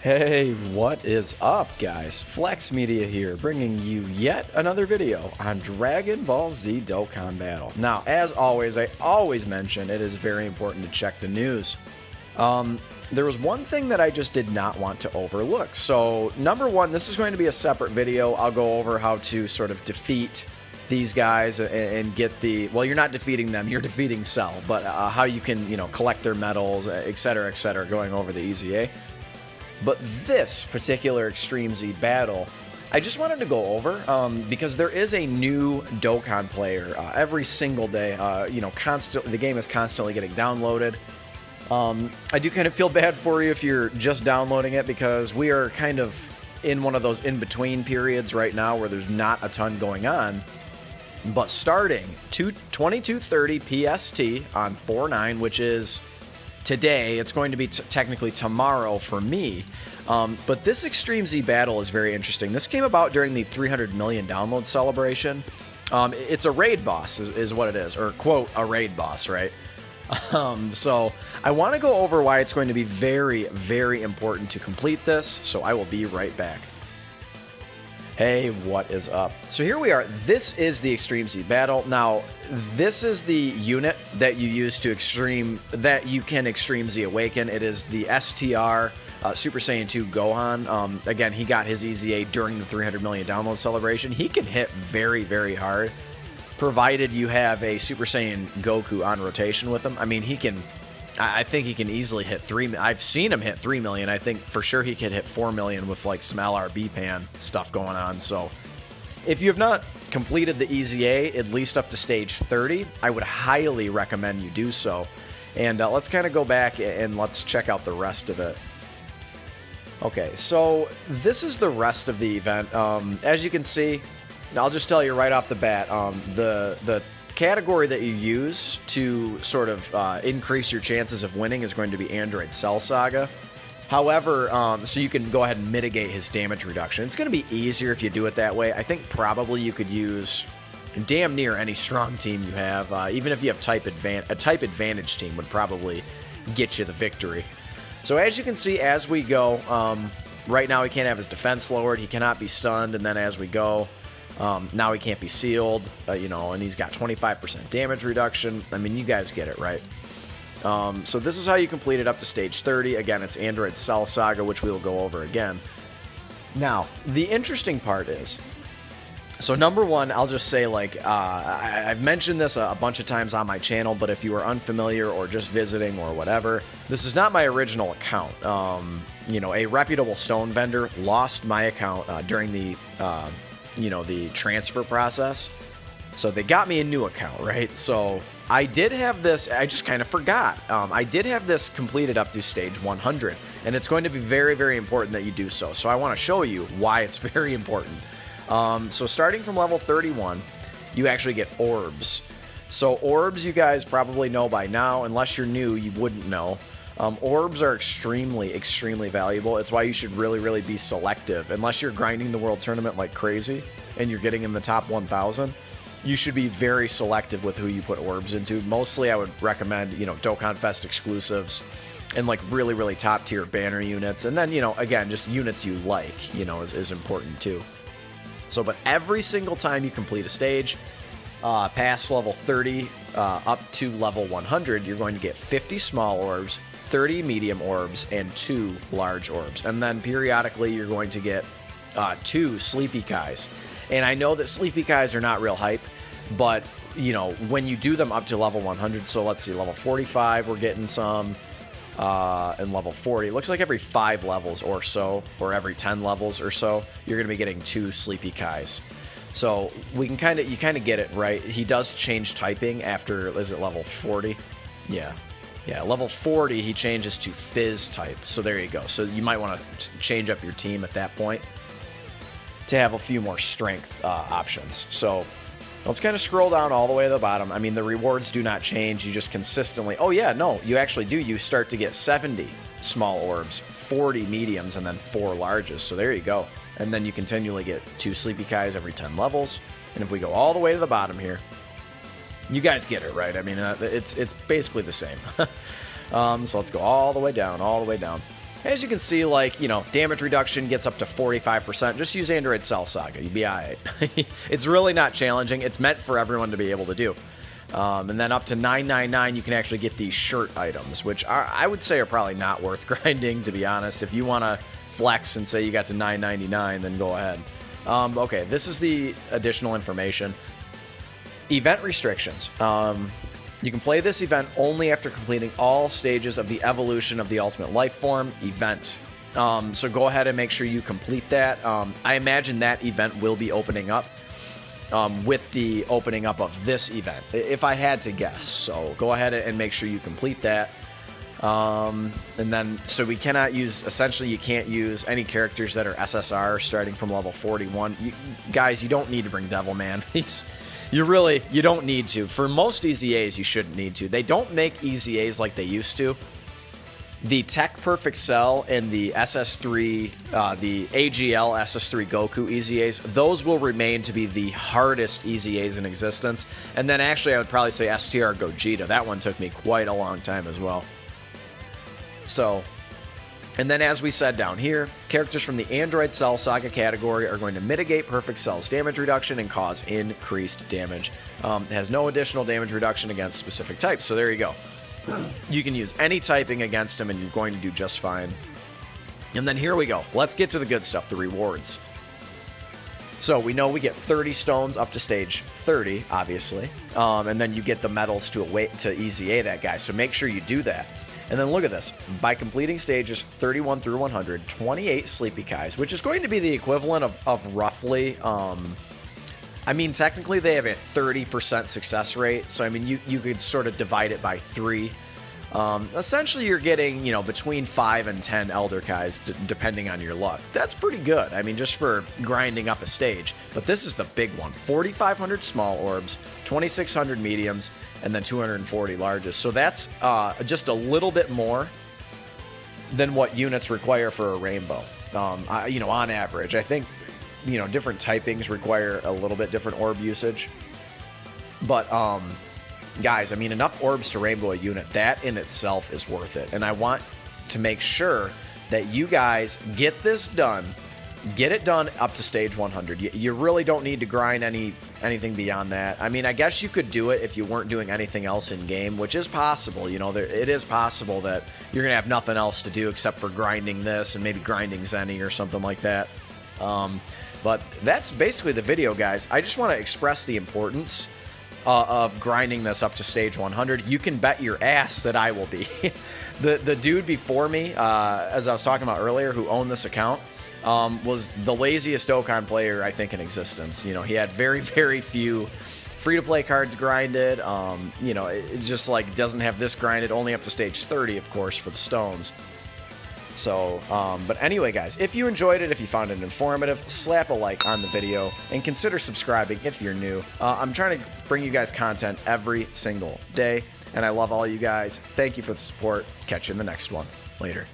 Hey, what is up, guys? Flex Media here, bringing you yet another video on Dragon Ball Z Dokkan Battle. Now, as always, I always mention it is very important to check the news. There was one thing that I just did not want to overlook. So, number one, this is going to be a separate video. I'll go over how to sort of defeat these guys and get the, well, you're not defeating them, you're defeating Cell, but how you can, collect their medals, etc., going over the EZA. But this particular Extreme Z battle, I just wanted to go over because there is a new Dokkan player every single day. The game is constantly getting downloaded. I do kind of feel bad for you if you're just downloading it because we are kind of in one of those in-between periods right now where there's not a ton going on. But starting 22:30 PST on 4/9, which is today, it's going to be technically tomorrow for me. But this Extreme Z battle is very interesting. This came about during the 300 million download celebration. It's a raid boss is what it is, or quote, a raid boss, right? So I want to go over why it's going to be very, very important to complete this. So I will be right back. Hey, what is up? So here we are. This is the Extreme Z battle. Now, this is the unit that you use to you can Extreme Z awaken. It is the STR Super Saiyan 2 Gohan. Again, he got his EZA during the 300 million download celebration. He can hit very, very hard, provided you have a Super Saiyan Goku on rotation with him. I mean, I think he can easily hit 3. I've seen him hit 3 million. I think for sure he could hit 4 million with like some LRB pan stuff going on. So if you have not completed the EZA, at least up to stage 30, I would highly recommend you do so. And let's kind of go back and let's check out the rest of it. Okay, so this is the rest of the event. As you can see, I'll just tell you right off the bat, the category that you use to sort of increase your chances of winning is going to be Android Cell Saga. However, so you can go ahead and mitigate his damage reduction. It's going to be easier if you do it that way. I think probably you could use damn near any strong team you have. Even if you have a type advantage team would probably get you the victory. So as you can see, as we go, right now he can't have his defense lowered. He cannot be stunned. And then as we go, now he can't be sealed, and he's got 25% damage reduction. I mean, you guys get it, right? So this is how you complete it up to stage 30. Again, it's Android Cell Saga, which we will go over again. Now, the interesting part is, so number one, I'll just say, like, I've mentioned this a bunch of times on my channel, but if you are unfamiliar or just visiting or whatever, this is not my original account. A reputable stone vendor lost my account during the the transfer process. So they got me a new account, right? So I did have this, I just kind of forgot. I did have this completed up to stage 100, and it's going to be very, very important that you do so. So I want to show you why it's very important. So starting from level 31, you actually get orbs. So orbs, you guys probably know by now. Unless you're new, you wouldn't know. Orbs are extremely, extremely valuable. It's why you should really, really be selective. Unless you're grinding the world tournament like crazy and you're getting in the top 1,000, you should be very selective with who you put orbs into. Mostly I would recommend, Dokkan Fest exclusives and like really, really top tier banner units. And then, again, just units you like, is important too. So, but every single time you complete a stage, past level 30 up to level 100, you're going to get 50 small orbs, 30 medium orbs, and 2 large orbs. And then periodically you're going to get 2 Sleepy Kais. And I know that Sleepy Kais are not real hype, but, when you do them up to level 100, so let's see, level 45, we're getting some, and level 40, it looks like every 5 levels or so, or every 10 levels or so, you're going to be getting 2 Sleepy Kais. So you kind of get it, right? He does change typing after, is it level 40? Yeah, level 40, he changes to Fizz type. So there you go. So you might want to change up your team at that point to have a few more strength options. So let's kind of scroll down all the way to the bottom. I mean, the rewards do not change. You just consistently, oh yeah, no, you actually do. You start to get 70 small orbs, 40 mediums, and then 4 larges. So there you go. And then you continually get 2 Sleepy Kais every 10 levels. And if we go all the way to the bottom here, you guys get it, right? I mean, it's basically the same. So let's go all the way down, all the way down. As you can see, like, you know, damage reduction gets up to 45%. Just use Android Cell Saga. You'll be alright. It's really not challenging. It's meant for everyone to be able to do. And then up to 999, you can actually get these shirt items, which I would say are probably not worth grinding, to be honest. If you want to flex and say you got to 999, then go ahead. Okay, this is the additional information. Event restrictions. You can play this event only after completing all stages of the evolution of the Ultimate Life Form event. So go ahead and make sure you complete that. I imagine that event will be opening up with the opening up of this event, if I had to guess. So go ahead and make sure you complete that. And then, so we cannot use, essentially you can't use any characters that are SSR starting from level 41. Guys, you don't need to bring Devilman. You don't need to. For most EZAs, you shouldn't need to. They don't make EZAs like they used to. The Tech Perfect Cell and the SS3, the AGL SS3 Goku EZAs, those will remain to be the hardest EZAs in existence. And then actually, I would probably say STR Gogeta. That one took me quite a long time as well. So, and then as we said down here, characters from the Android Cell Saga category are going to mitigate Perfect Cell's damage reduction and cause increased damage. It has no additional damage reduction against specific types, so there you go. You can use any typing against them and you're going to do just fine. And then here we go. Let's get to the good stuff, the rewards. So we know we get 30 stones up to stage 30, obviously. And then you get the medals to EZA that guy, so make sure you do that. And then look at this. By completing stages 31 through 100, 28 Sleepy Kais, which is going to be the equivalent of roughly, I mean, technically they have a 30% success rate. So, I mean, you could sort of divide it by 3. Essentially, you're getting, you know, between 5 and 10 Elder Kais, depending on your luck. That's pretty good. I mean, just for grinding up a stage. But this is the big one. 4,500 small orbs, 2,600 mediums, and then 240 largest. So that's just a little bit more than what units require for a rainbow. You know, on average, I think, you know, different typings require a little bit different orb usage. But, guys, I mean, enough orbs to rainbow a unit, that in itself is worth it. And I want to make sure that you guys get this done. Get it done up to stage 100. You really don't need to grind anything beyond that. I mean, I guess you could do it if you weren't doing anything else in game, which is possible. You know, it is possible that you're going to have nothing else to do except for grinding this and maybe grinding Zenny or something like that. But that's basically the video, guys. I just want to express the importance of grinding this up to stage 100. You can bet your ass that I will be. The dude before me, as I was talking about earlier, who owned this account, was the laziest Dokkan player, I think, in existence. You know, he had very, very few free-to-play cards grinded. You know, it just, like, doesn't have this grinded, only up to stage 30, of course, for the stones. So, but anyway, guys, if you enjoyed it, if you found it informative, slap a like on the video and consider subscribing if you're new. I'm trying to bring you guys content every single day, and I love all you guys. Thank you for the support. Catch you in the next one. Later.